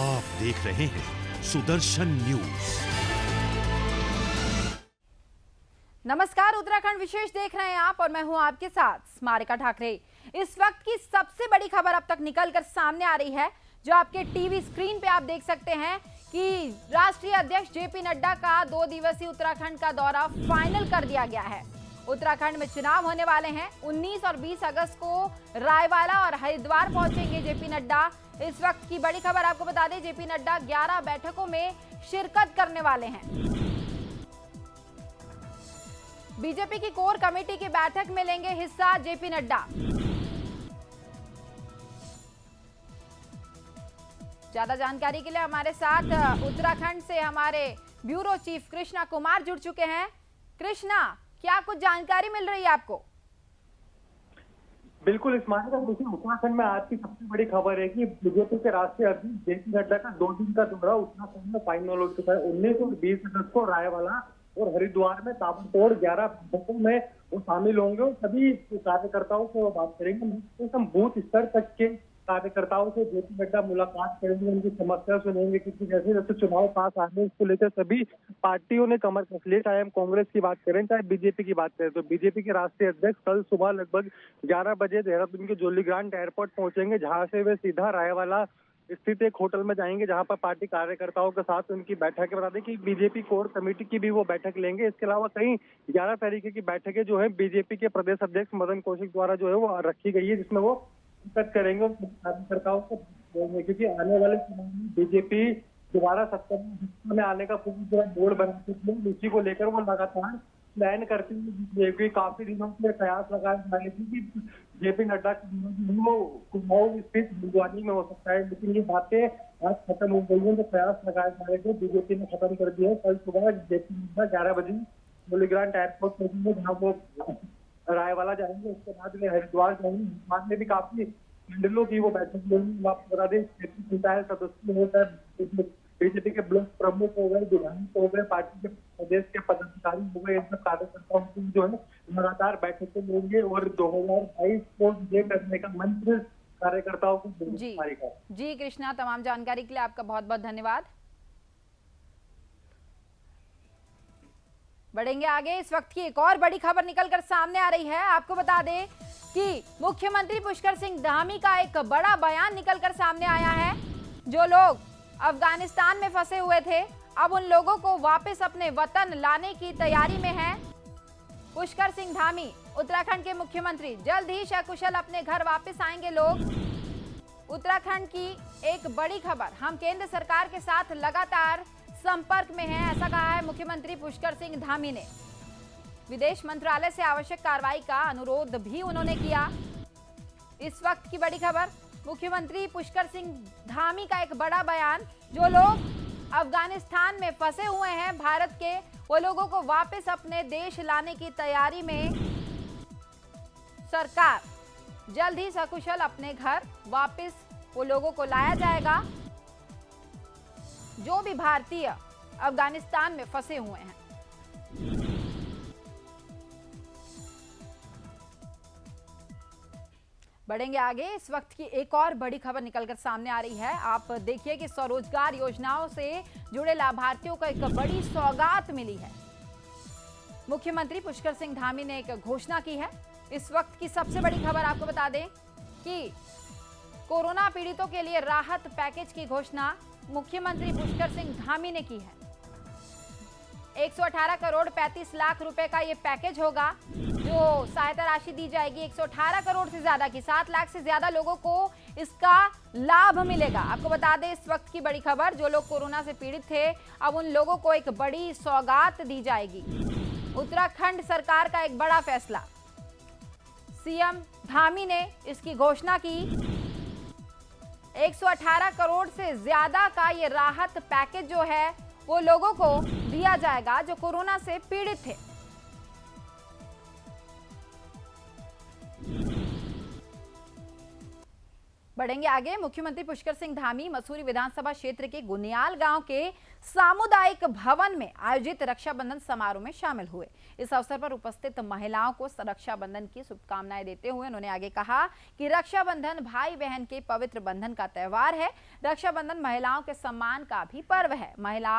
आप देख रहे हैं सुदर्शन न्यूज। नमस्कार, उत्तराखंड विशेष देख रहे हैं आप और मैं हूं आपके साथ स्मारिका ठाकरे। इस वक्त की सबसे बड़ी खबर अब तक निकलकर सामने आ रही है, जो आपके टीवी स्क्रीन पे आप देख सकते हैं कि राष्ट्रीय अध्यक्ष जेपी नड्डा का 2 दिवसीय उत्तराखंड का दौरा फाइनल कर दिया गया है। उत्तराखंड में चुनाव होने वाले हैं। 19 और 20 अगस्त को रायवाला और हरिद्वार पहुंचेंगे जेपी नड्डा। इस वक्त की बड़ी खबर आपको बता दें, जेपी नड्डा 11 बैठकों में शिरकत करने वाले हैं। बीजेपी की कोर कमेटी की बैठक में लेंगे हिस्सा जेपी नड्डा। ज्यादा जानकारी के लिए हमारे साथ उत्तराखंड से हमारे ब्यूरो चीफ कृष्णा कुमार जुड़ चुके हैं। कृष्णा, क्या कुछ जानकारी मिल रही है आपको? बिल्कुल, इस मामले में देखिए, उत्तराखंड में आज की सबसे बड़ी खबर है कि बीजेपी के राष्ट्रीय अध्यक्ष जेपी नड्डा का 2 दिन का दौरा उत्तराखंड में फाइनल हो चुका है। 19 और 20 अगस्त को रायवाला और हरिद्वार में ताबड़तोड़ 11 बैठकों में वो शामिल होंगे और सभी कार्यकर्ताओं से वो बात करेंगे। हम बूथ स्तर तक के कार्यकर्ताओं से जेपी नड्डा मुलाकात करेंगे, उनकी समस्या सुनेंगे, क्योंकि जैसे जैसे चुनाव पास आ रहे हैं इसको लेकर सभी पार्टियों ने कमर कस ली। चाहे हम कांग्रेस की बात करें, चाहे बीजेपी की बात करें, तो बीजेपी के राष्ट्रीय अध्यक्ष कल सुबह लगभग 11 बजे देहरादून के जोली ग्रांट एयरपोर्ट पहुंचेंगे, जहां से वे सीधा रायवाला स्थित एक होटल में जाएंगे, जहां पर पार्टी कार्यकर्ताओं के साथ उनकी बैठक। बता दें कि बीजेपी कोर कमेटी की भी वो बैठक लेंगे। इसके अलावा कई 11 तरीके की बैठकें जो है बीजेपी के प्रदेश अध्यक्ष मदन कौशिक द्वारा जो है वो रखी गई है, जिसमें वो शिरकत करेंगे और कार्यकर्ताओं को बोलेंगे, क्योंकि आने वाले चुनाव में बीजेपी दोबारा सत्ता में आने का पूरी बोर्ड बना चुकी है। उसी को लेकर वो लगातार प्लान करती है। काफी दिनों से प्रयास लगाए जा रहे थे कि जेपी नड्डा वो कुमाऊं स्थित हल्द्वानी में हो सकता है, लेकिन ये बातें आज खत्म हो गई है। जो प्रयास लगाए जा रहे थे बीजेपी ने खत्म कर दिया है। कल सुबह जेपी नड्डा 11 बजे जोलीग्रांट एयरपोर्ट पहुंचेंगे, जहाँ वो रायवाला जाएंगे। उसके बाद वे हरिद्वार जाएंगे। हरिद्वार में भी काफी मंडलों की वो बैठक लेंगे। आपको बता दें, पंचायत सदस्य होता है, बीजेपी के ब्लॉक प्रमुख हो गए, विधायक हो गए, पार्टी के प्रदेश के पदाधिकारी हो गए, इन सब कार्यकर्ताओं की जो है लगातार बैठकें लेंगे और 2022 को विजय करने का मंत्र कार्यकर्ताओं को देंगे। जी कृष्णा, तमाम जानकारी के लिए आपका बहुत बहुत धन्यवाद। बढ़ेंगे आगे। इस वक्त की एक और बड़ी खबर निकलकर सामने आ रही है। आपको बता दें कि मुख्यमंत्री पुष्कर सिंह धामी का एक बड़ा बयान निकलकर सामने आया है। जो लोग अफगानिस्तान में फंसे हुए थे, अब उन लोगों को वापस अपने वतन लाने की तैयारी में है पुष्कर सिंह धामी, उत्तराखंड के मुख्यमंत्री। जल्द ही सकुशल अपने घर वापस आएंगे लोग। उत्तराखंड की एक बड़ी खबर, हम केंद्र सरकार के साथ लगातार संपर्क में हैं, ऐसा कहा है मुख्यमंत्री पुष्कर सिंह धामी ने। विदेश मंत्रालय से आवश्यक कार्रवाई का अनुरोध भी उन्होंने किया। इस वक्त की बड़ी खबर, मुख्यमंत्री पुष्कर सिंह धामी का एक बड़ा बयान। जो लोग अफगानिस्तान में फंसे हुए हैं भारत के, वो लोगों को वापस अपने देश लाने की तैयारी में सरकार। जल्द ही सकुशल अपने घर वापस वो लोगों को लाया जाएगा जो भी भारतीय अफगानिस्तान में फंसे हुए हैं। बढ़ेंगे आगे। इस वक्त की एक और बड़ी खबर निकलकर सामने आ रही है। आप देखिए कि स्वरोजगार योजनाओं से जुड़े लाभार्थियों को एक बड़ी सौगात मिली है। मुख्यमंत्री पुष्कर सिंह धामी ने एक घोषणा की है। इस वक्त की सबसे बड़ी खबर आपको बता दें कि कोरोना पीड़ितों के लिए राहत पैकेज की घोषणा मुख्यमंत्री पुष्कर सिंह धामी ने की है। 118 करोड़ 35 लाख रुपए का ये पैकेज होगा, जो सहायता राशि दी जाएगी। 118 करोड़ से ज्यादा की 7 लाख से ज्यादा लोगों को इसका लाभ मिलेगा। आपको बता दें, इस वक्त की बड़ी खबर, जो लोग कोरोना से पीड़ित थे, अब उन लोगों को एक बड़ी सौगात दी जाएगी। उत्तराखंड सरकार का एक बड़ा फैसला, सीएम धामी ने इसकी घोषणा की। 118 करोड़ से ज्यादा का ये राहत पैकेज जो है वो लोगों को दिया जाएगा जो कोरोना से पीड़ित थे। बढ़ेंगे आगे। मुख्यमंत्री पुष्कर सिंह धामी मसूरी विधानसभा क्षेत्र के गुनियाल गांव के सामुदायिक भवन में आयोजित रक्षाबंधन समारोह में शामिल हुए। इस अवसर पर उपस्थित महिलाओं को रक्षाबंधन की शुभकामनाएं देते हुए उन्होंने आगे कहा कि रक्षाबंधन भाई बहन के पवित्र बंधन का त्यौहार है। रक्षाबंधन महिलाओं के सम्मान का भी पर्व है। महिला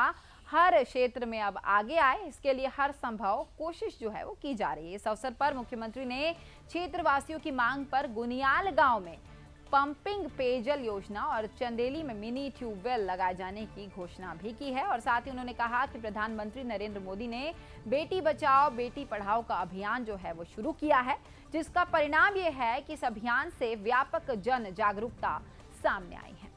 हर क्षेत्र में अब आगे आए, इसके लिए हर संभव कोशिश जो है वो की जा रही है। इस अवसर पर मुख्यमंत्री ने क्षेत्रवासियों की मांग पर गुनियाल गांव में पंपिंग पेयजल योजना और चंदेली में मिनी ट्यूबवेल लगाए जाने की घोषणा भी की है। और साथ ही उन्होंने कहा कि प्रधानमंत्री नरेंद्र मोदी ने बेटी बचाओ बेटी पढ़ाओ का अभियान जो है वो शुरू किया है, जिसका परिणाम ये है कि इस अभियान से व्यापक जन जागरूकता सामने आई है।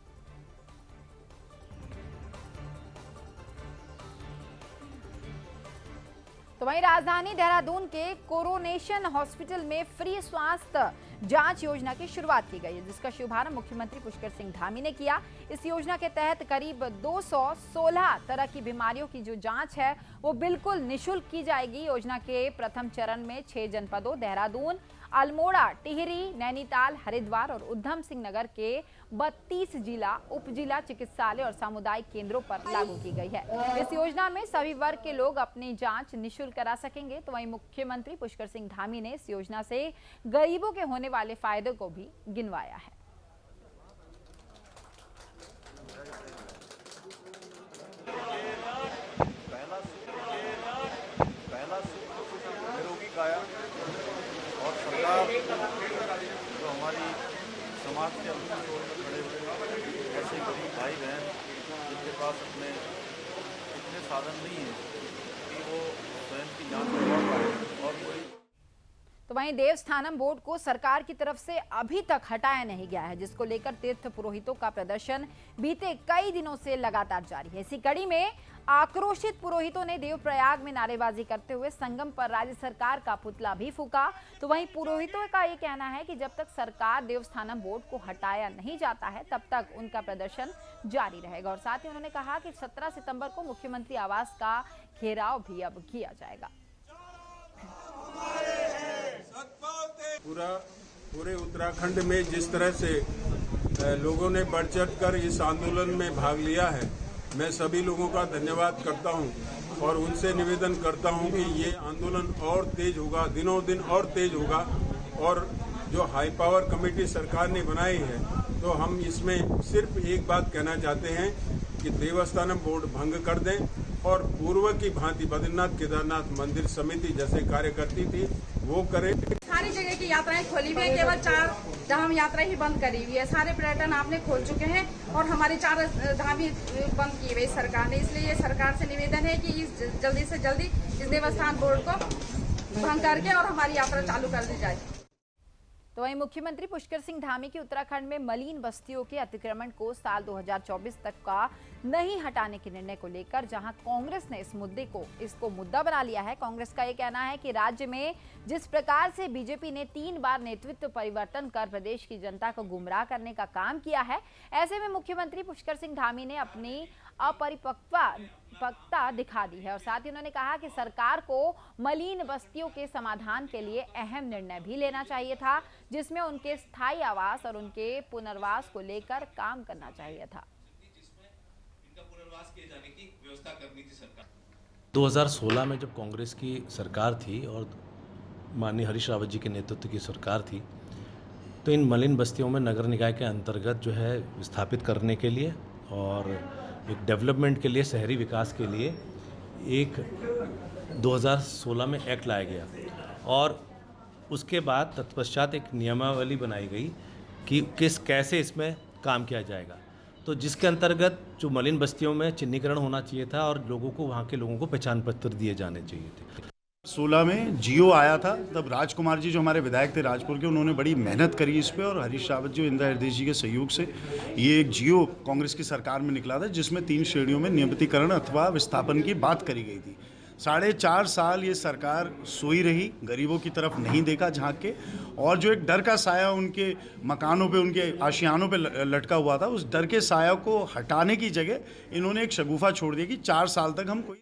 तो वहीं राजधानी देहरादून के कोरोनेशन हॉस्पिटल में फ्री स्वास्थ्य जांच योजना की शुरुआत की गई है, जिसका शुभारंभ मुख्यमंत्री पुष्कर सिंह धामी ने किया। इस योजना के तहत करीब 216 तरह की बीमारियों की जो जांच है वो बिल्कुल निशुल्क की जाएगी। योजना के प्रथम चरण में 6 जनपदों देहरादून, अल्मोड़ा, टिहरी, नैनीताल, हरिद्वार और उधम सिंह नगर के 32 जिला उप जिला चिकित्सालय और सामुदायिक केंद्रों पर लागू की गई है। इस योजना में सभी वर्ग के लोग अपनी जांच निशुल्क करा सकेंगे। तो वहीं मुख्यमंत्री पुष्कर सिंह धामी ने इस योजना से गरीबों के होने वाले फायदे को भी गिनवाया है। जो हमारी समाज के अंतिम छोर में खड़े हुए ऐसे गरीब भाई बहन जिनके पास अपने इतने साधन नहीं हैं कि वो स्वयं की जान करवा पाए और कोई। तो वहीं देवस्थानम बोर्ड को सरकार की तरफ से अभी तक हटाया नहीं गया है, जिसको लेकर तीर्थ पुरोहितों का प्रदर्शन बीते कई दिनों से लगातार जारी है। इसी कड़ी में आक्रोशित पुरोहितों ने देवप्रयाग में नारेबाजी करते हुए संगम पर राज्य सरकार का पुतला भी फूंका। तो वहीं पुरोहितों का ये कहना है कि जब तक सरकार देवस्थानम बोर्ड को हटाया नहीं जाता है तब तक उनका प्रदर्शन जारी रहेगा। और साथ ही उन्होंने कहा कि 17 सितंबर को मुख्यमंत्री आवास का घेराव भी अब किया जाएगा। पूरे उत्तराखंड में जिस तरह से लोगों ने बढ़ चढ़ कर इस आंदोलन में भाग लिया है, मैं सभी लोगों का धन्यवाद करता हूं और उनसे निवेदन करता हूं कि ये आंदोलन और तेज होगा, दिनों दिन और तेज होगा। और जो हाई पावर कमेटी सरकार ने बनाई है, तो हम इसमें सिर्फ एक बात कहना चाहते हैं कि देवस्थानम बोर्ड भंग कर दें और पूर्व की भांति बद्रीनाथ केदारनाथ मंदिर समिति जैसे कार्य करती थी वो करें। सारी जगह की यात्राएं खोली हुई है, केवल 4 धाम यात्रा ही बंद करी हुई है। सारे पर्यटन आपने खोल चुके हैं और हमारी 4 धाम ही बंद की हुई सरकार ने। इसलिए सरकार से निवेदन है कि जल्दी से जल्दी इस देवस्थान बोर्ड को भंग करके और हमारी यात्रा चालू कर दी जाए। तो वहीं मुख्यमंत्री पुष्कर सिंह धामी की उत्तराखंड में मलिन बस्तियों के अतिक्रमण को साल 2024 तक का नहीं हटाने के निर्णय को लेकर जहां कांग्रेस ने इसको मुद्दा बना लिया है। कांग्रेस का ये कहना है कि राज्य में जिस प्रकार से बीजेपी ने 3 बार नेतृत्व परिवर्तन कर प्रदेश की जनता को गुमराह करने का काम किया है, ऐसे में मुख्यमंत्री पुष्कर सिंह धामी ने अपनी अपरिपक्वता दिखा दी है। और साथ ही उन्होंने कहा कि सरकार को मलिन बस्तियों के समाधान के लिए अहम निर्णय भी लेना चाहिए था, जिसमें उनके स्थायी आवास और उनके पुनर्वास को लेकर काम करना चाहिए था। 2016 में जब कांग्रेस की सरकार थी और माननीय हरीश रावत जी के नेतृत्व की सरकार थी, तो इन मलिन बस्तियों में नगर निकाय के अंतर्गत जो है विस्थापित करने के लिए और एक डेवलपमेंट के लिए, शहरी विकास के लिए एक 2016 में एक्ट लाया गया और उसके बाद तत्पश्चात एक नियमावली बनाई गई कि कैसे इसमें काम किया जाएगा। तो जिसके अंतर्गत जो मलिन बस्तियों में चिन्हीकरण होना चाहिए था और लोगों को, वहाँ के लोगों को पहचान पत्र दिए जाने चाहिए थे। 16 में जियो आया था, तब राजकुमार जी जो हमारे विधायक थे राजपुर के, उन्होंने बड़ी मेहनत करी इस पे और हरीश रावत जी और इंदिरा हृदय जी के सहयोग से ये एक जियो कांग्रेस की सरकार में निकला था, जिसमें 3 श्रेणियों में नियमितीकरण अथवा विस्थापन की बात करी गई थी। 4.5 साल ये सरकार सोई रही, गरीबों की तरफ नहीं देखा झांक के, और जो एक डर का साया उनके मकानों पे, उनके आशियानों पे लटका हुआ था, उस डर के साया को हटाने की जगह इन्होंने एक शगुफा छोड़ दिया कि 4 साल तक हम कोई।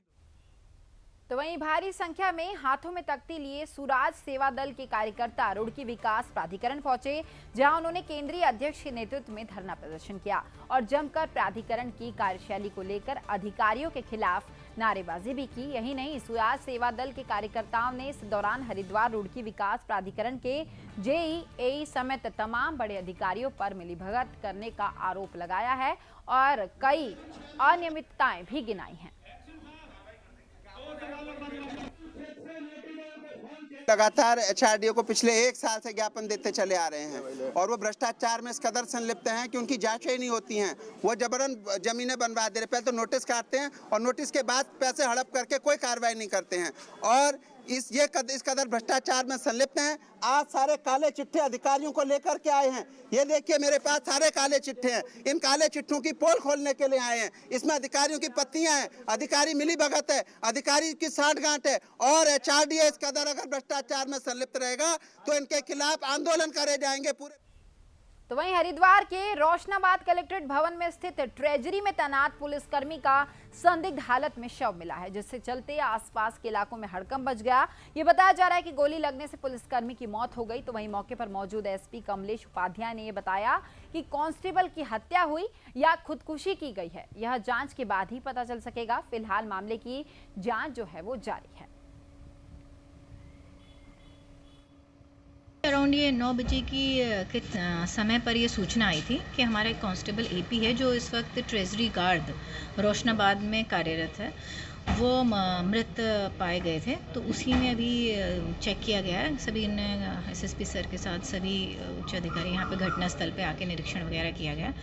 तो वहीं भारी संख्या में हाथों में तख्ती लिए सुराज सेवा दल के कार्यकर्ता रुड़की विकास प्राधिकरण पहुंचे, जहां उन्होंने केंद्रीय अध्यक्ष के नेतृत्व में धरना प्रदर्शन किया और जमकर प्राधिकरण की कार्यशैली को लेकर अधिकारियों के खिलाफ नारेबाजी भी की। यही नहीं, सुराज सेवा दल के कार्यकर्ताओं ने इस दौरान हरिद्वार रुड़की विकास प्राधिकरण के जेई, एई समेत तमाम बड़े अधिकारियों पर मिलीभगत करने का आरोप लगाया है और कई अनियमितताएं भी गिनाई हैं। लगातार एचआरडीओ को पिछले 1 साल से ज्ञापन देते चले आ रहे हैं और वो भ्रष्टाचार में इस कदर संलिप्त हैं कि उनकी जांचें ही नहीं होती हैं। वो जबरन जमीनें बनवा दे रहे, पहले तो नोटिस काटते हैं और नोटिस के बाद पैसे हड़प करके कोई कार्रवाई नहीं करते हैं और इस कदर भ्रष्टाचार में संलिप्त हैं। आज सारे काले चिट्ठे अधिकारियों को लेकर के आए हैं। ये देखिए मेरे पास सारे काले चिट्ठे हैं। इन काले चिट्ठों की पोल खोलने के लिए आए हैं। इसमें अधिकारियों की पत्नियां हैं, अधिकारी मिली भगत है, अधिकारी की साठगांठ है और एचआरडीए इस कदर अगर भ्रष्टाचार में संलिप्त रहेगा तो इनके खिलाफ आंदोलन करे जाएंगे पूरे। तो वहीं हरिद्वार के रोशनाबाद कलेक्ट्रेट भवन में स्थित ट्रेजरी में तैनात पुलिसकर्मी का संदिग्ध हालत में शव मिला है, जिससे चलते आसपास के इलाकों में हड़कंप मच गया। ये बताया जा रहा है कि गोली लगने से पुलिसकर्मी की मौत हो गई। तो वहीं मौके पर मौजूद एसपी कमलेश उपाध्याय ने ये बताया कि कांस्टेबल की हत्या हुई या खुदकुशी की गई है, यह जांच के बाद ही पता चल सकेगा। फिलहाल मामले की जांच जो है वो जारी है। अराउंड ये 9 बजे की समय पर ये सूचना आई थी कि हमारा एक कांस्टेबल एपी है जो इस वक्त ट्रेजरी गार्ड रोशनाबाद में कार्यरत है, वो मृत पाए गए थे। तो उसी में अभी चेक किया गया है। सभी ने एसएसपी सर के साथ सभी उच्च अधिकारी यहाँ पे घटनास्थल पे आके निरीक्षण वगैरह किया गया।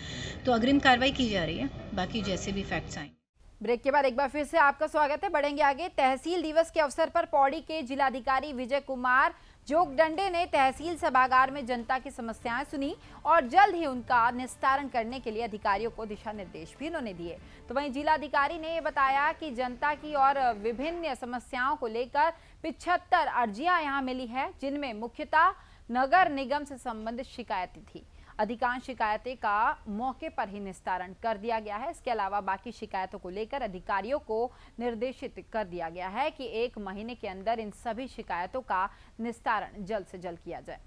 तो अग्रिम कार्रवाई की जा रही है, बाकी जैसे भी फैक्ट्स आएंगे। ब्रेक के बाद एक बार फिर से आपका स्वागत है। बढ़ेंगे आगे। तहसील दिवस के अवसर पर पौड़ी के जिलाधिकारी विजय कुमार जोगदंडे ने तहसील सभागार में जनता की समस्याएं सुनी और जल्द ही उनका निस्तारण करने के लिए अधिकारियों को दिशा निर्देश भी उन्होंने दिए। तो वहीं जिलाधिकारी ने ये बताया कि जनता की और विभिन्न समस्याओं को लेकर 75 अर्जियां यहां मिली है, जिनमें मुख्यतः नगर निगम से संबंधित शिकायतें थी। अधिकांश शिकायतें का मौके पर ही निस्तारण कर दिया गया है। इसके अलावा बाकी शिकायतों को लेकर अधिकारियों को निर्देशित कर दिया गया है कि 1 महीने के अंदर इन सभी शिकायतों का निस्तारण जल्द से जल्द किया जाए।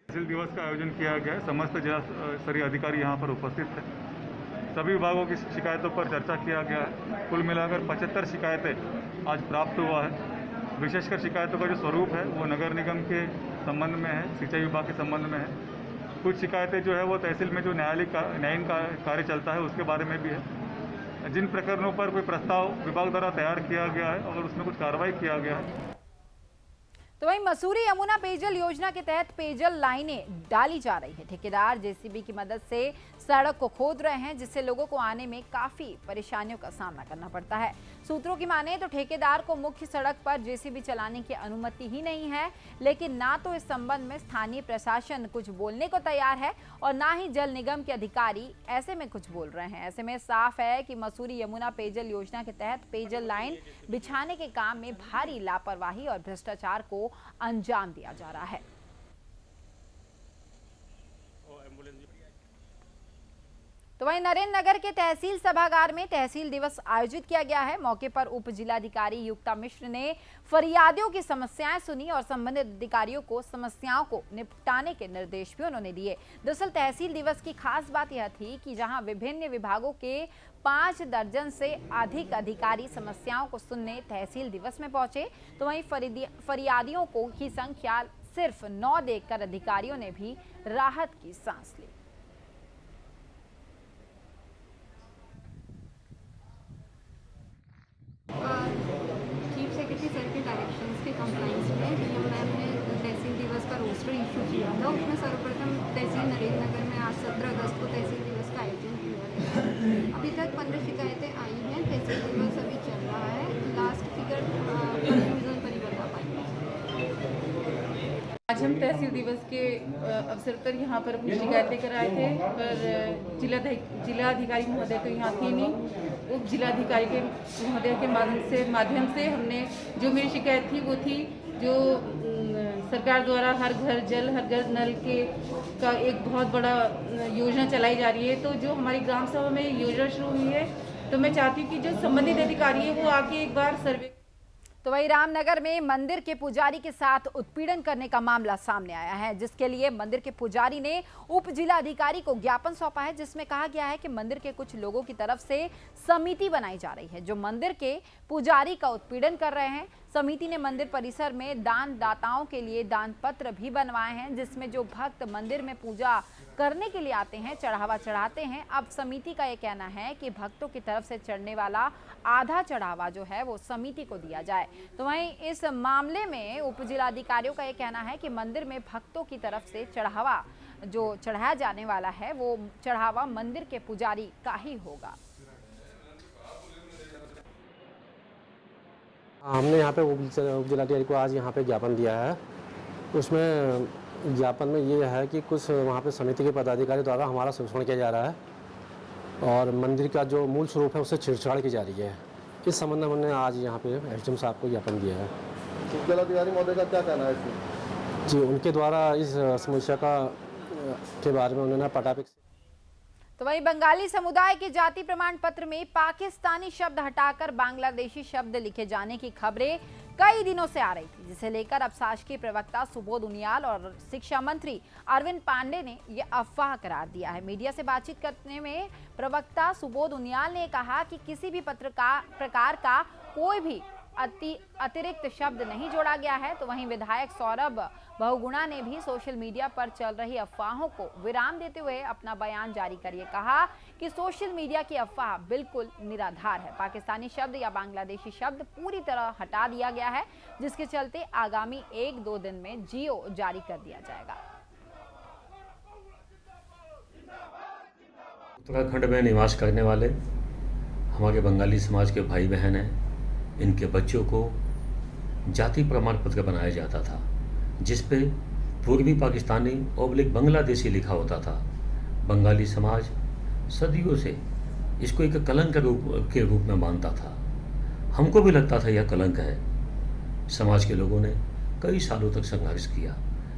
तहसील दिवस का आयोजन किया गया है। समस्त जिला स्तरीय अधिकारी यहाँ पर उपस्थित थे। सभी विभागों की शिकायतों पर चर्चा किया गया है। कुल मिलाकर 75 शिकायतें आज प्राप्त हुआ है। विशेषकर शिकायतों का जो स्वरूप है वो नगर निगम के संबंध में है, सिंचाई विभाग के संबंध में है। कुछ शिकायतें जो है वो तहसील में जो न्यायिक कार्य चलता है उसके बारे में भी है। जिन प्रकरणों पर कोई प्रस्ताव विभाग द्वारा तैयार किया गया है और उसमें कुछ कार्रवाई किया गया है। तो वहीं मसूरी यमुना पेयजल योजना के तहत पेयजल लाइनें डाली जा रही है। ठेकेदार जेसीबी की मदद से सड़क को खोद रहे हैं, जिससे लोगों को आने में काफी परेशानियों का सामना करना पड़ता है। सूत्रों की माने तो ठेकेदार को मुख्य सड़क पर जेसीबी चलाने की अनुमति ही नहीं है, लेकिन ना तो इस संबंध में स्थानीय प्रशासन कुछ बोलने को तैयार है और ना ही जल निगम के अधिकारी ऐसे में कुछ बोल रहे हैं। ऐसे में साफ है कि मसूरी यमुना पेयजल योजना के तहत पेयजल लाइन बिछाने के काम में भारी लापरवाही और भ्रष्टाचार को अंजाम दिया जा रहा है। तो वहीं नरेंद्र नगर के तहसील सभागार में तहसील दिवस आयोजित किया गया है। मौके पर उप जिलाधिकारी युक्ता मिश्र ने फरियादियों की समस्याएं सुनी और संबंधित अधिकारियों को समस्याओं को निपटाने के निर्देश भी उन्होंने दिए। दरअसल तहसील दिवस की खास बात यह थी कि जहां विभिन्न विभागों के 5 दर्जन से अधिक अधिकारी समस्याओं को सुनने तहसील दिवस में पहुंचे, तो वहीं फरियादियों को की संख्या सिर्फ 9 देखकर अधिकारियों ने भी राहत की सांस ली। चीफ सेक्रेटरी सर के डायरेक्शंस के कंप्लाइंस में डीएम मैम ने तहसील दिवस का रोस्टर इशू किया था। उसमें सर्वप्रथम तहसील नरेंद्र नगर में आज 17 अगस्त को तहसील दिवस का आयोजन किया गया। अभी तक 15 शिकायतें आई हैं। तहसील दिवस अभी चल रहा है। लास्ट फिगर कंफ्यूजन पर ही बता पाएंगे। आज हम तहसील दिवस के अवसर पर यहाँ पर अपनी शिकायतें कराए थे, पर जिलाधिकारी महोदय तो यहाँ थी नहीं। उप जिलाधिकारी के महोदय के माध्यम से हमने जो मेरी शिकायत थी वो थी जो सरकार द्वारा हर घर जल हर घर नल का एक बहुत बड़ा योजना चलाई जा रही है। तो जो हमारी ग्राम सभा में योजना शुरू हुई है तो मैं चाहती हूँ कि जो संबंधित अधिकारी है वो आके एक बार सर्वे। तो वही रामनगर में मंदिर के पुजारी के साथ उत्पीड़न करने का मामला सामने आया है, जिसके लिए मंदिर के पुजारी ने उप जिला अधिकारी को ज्ञापन सौंपा है, जिसमें कहा गया है कि मंदिर के कुछ लोगों की तरफ से समिति बनाई जा रही है जो मंदिर के पुजारी का उत्पीड़न कर रहे हैं। समिति ने मंदिर परिसर में दान दाताओं के लिए दान पत्र भी बनवाए हैं, जिसमें जो भक्त मंदिर में पूजा करने के लिए आते हैं, चढ़ावा चढ़ाते हैं। अब समिति का ये कहना है कि भक्तों की तरफ से चढ़ने वाला आधा चढ़ावा जो है वो समिति को दिया जाए। तो वहीं इस मामले में उप जिलाधिकारियों का ये कहना है कि मंदिर में भक्तों की तरफ से चढ़ावा जो चढ़ाया जाने वाला है वो चढ़ावा मंदिर के पुजारी का ही होगा। हमने यहाँ पे उप जिलाधिकारी को आज यहाँ पे ज्ञापन दिया है। उसमें ज्ञापन में ये है कि कुछ वहाँ पे समिति के पदाधिकारी द्वारा हमारा शोषण किया जा रहा है और मंदिर का जो मूल स्वरूप है उससे छेड़छाड़ की जा रही है। इस संबंध में हमने आज यहाँ पे एसडीएम साहब को ज्ञापन दिया है। उप जिलाधिकारी महोदय का क्या कहना है इसमें? जी, उनके द्वारा इस समस्या के बारे में उन्होंने पटापिक। तो वहीं बंगाली समुदाय के जाति प्रमाण पत्र में पाकिस्तानी शब्द हटाकर बांग्लादेशी शब्द लिखे जाने की खबरें कई दिनों से आ रही थी, जिसे लेकर अब शासकीय प्रवक्ता सुबोध उनियाल और शिक्षा मंत्री अरविंद पांडे ने ये अफवाह करार दिया है। मीडिया से बातचीत करने में प्रवक्ता सुबोध उनियाल ने कहा कि किसी भी प्रकार का कोई भी अतिरिक्त शब्द नहीं जोड़ा गया है। तो वहीं विधायक सौरभ बहुगुणा ने भी सोशल मीडिया पर चल रही अफवाहों को विराम देते हुए अपना बयान जारी कर कहा कि सोशल मीडिया की अफवाह बिल्कुल निराधार है। पाकिस्तानी शब्द या बांग्लादेशी शब्द पूरी तरह हटा दिया गया है, जिसके चलते आगामी 1-2 दिन में जियो जारी कर दिया जाएगा। उत्तराखंड में निवास करने वाले हमारे बंगाली समाज के भाई बहन हैं, इनके बच्चों को जाति प्रमाण पत्र बनाया जाता था, जिस पे पूर्वी पाकिस्तानी ओब्लिक बांग्लादेशी लिखा होता था। बंगाली समाज सदियों से इसको एक कलंक के रूप में मानता था। हमको भी लगता था यह कलंक है। समाज के लोगों ने कई सालों तक संघर्ष किया,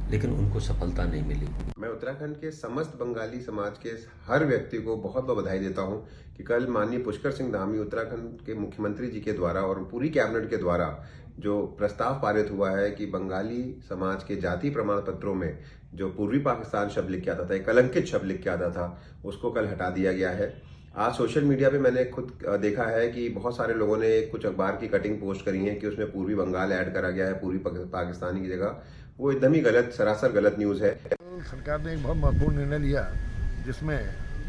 लेकिन उनको सफलता नहीं मिली। मैं उत्तराखंड के समस्त बंगाली समाज के हर व्यक्ति को बहुत बहुत बधाई देता हूं कि कल माननीय पुष्कर सिंह धामी उत्तराखंड के मुख्यमंत्री जी के द्वारा और पूरी कैबिनेट के द्वारा जो प्रस्ताव पारित हुआ है कि बंगाली समाज के जाति प्रमाण पत्रों में जो पूर्वी पाकिस्तान शब्द लिख के आता था, एक कलंकित शब्द लिख के आता था, उसको कल हटा दिया गया है। आज सोशल मीडिया पे मैंने खुद देखा है कि बहुत सारे लोगों ने कुछ अखबार की कटिंग पोस्ट करी है कि उसमें पूर्वी बंगाल ऐड करा गया है पूर्वी पाकिस्तानी की जगह। वो एकदम ही गलत, सरासर गलत न्यूज़ है। सरकार ने एक बहुत महत्वपूर्ण निर्णय लिया, जिसमें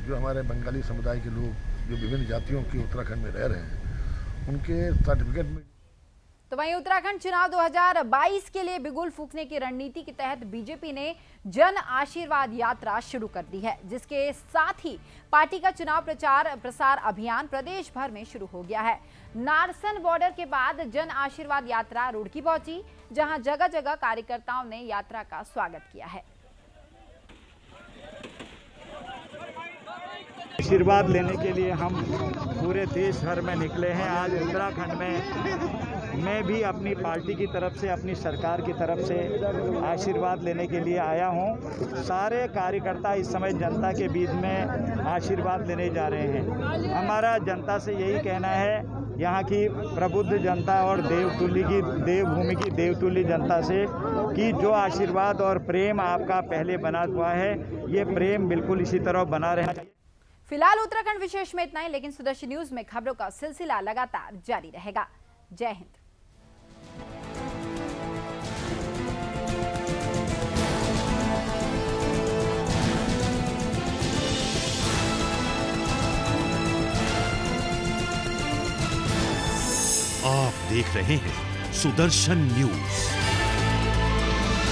जो हमारे बंगाली समुदाय के लोग जो विभिन्न जातियों के उत्तराखंड में रह रहे हैं, उनके सर्टिफिकेट में। तो वहीं उत्तराखंड चुनाव 2022 के लिए बिगुल फूंकने की रणनीति के तहत बीजेपी ने जन आशीर्वाद यात्रा शुरू कर दी है, जिसके साथ ही पार्टी का चुनाव प्रचार प्रसार अभियान प्रदेश भर में शुरू हो गया है। नारसन बॉर्डर के बाद जन आशीर्वाद यात्रा रुड़की पहुंची, जहां जगह जगह कार्यकर्ताओं ने यात्रा का स्वागत किया है। आशीर्वाद लेने के लिए हम पूरे देश भर में निकले हैं। आज उत्तराखंड में मैं भी अपनी पार्टी की तरफ से, अपनी सरकार की तरफ से आशीर्वाद लेने के लिए आया हूं। सारे कार्यकर्ता इस समय जनता के बीच में आशीर्वाद लेने जा रहे हैं। हमारा जनता से यही कहना है, यहाँ की प्रबुद्ध जनता और देवभूमि की देवतुल्य जनता से, कि जो आशीर्वाद और प्रेम आपका पहले बना हुआ है, ये प्रेम बिल्कुल इसी तरह बना रहना चाहिए। फिलहाल उत्तराखंड विशेष में इतना ही, लेकिन सुदर्शन न्यूज में खबरों का सिलसिला लगातार जारी रहेगा। जय हिंद। आप देख रहे हैं सुदर्शन न्यूज।